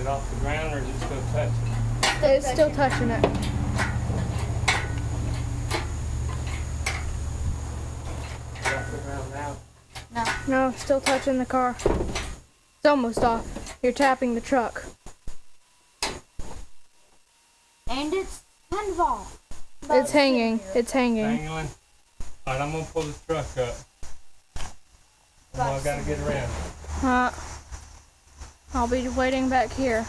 it off the ground or is it still touching? It's still touching it. Is it off the ground now? No, it's still touching the car. It's almost off. You're tapping the truck. And it's kind of off. It's hanging. It's hanging. Dangling. Alright, I'm gonna pull the truck up. I gotta get around. I'll be waiting back here.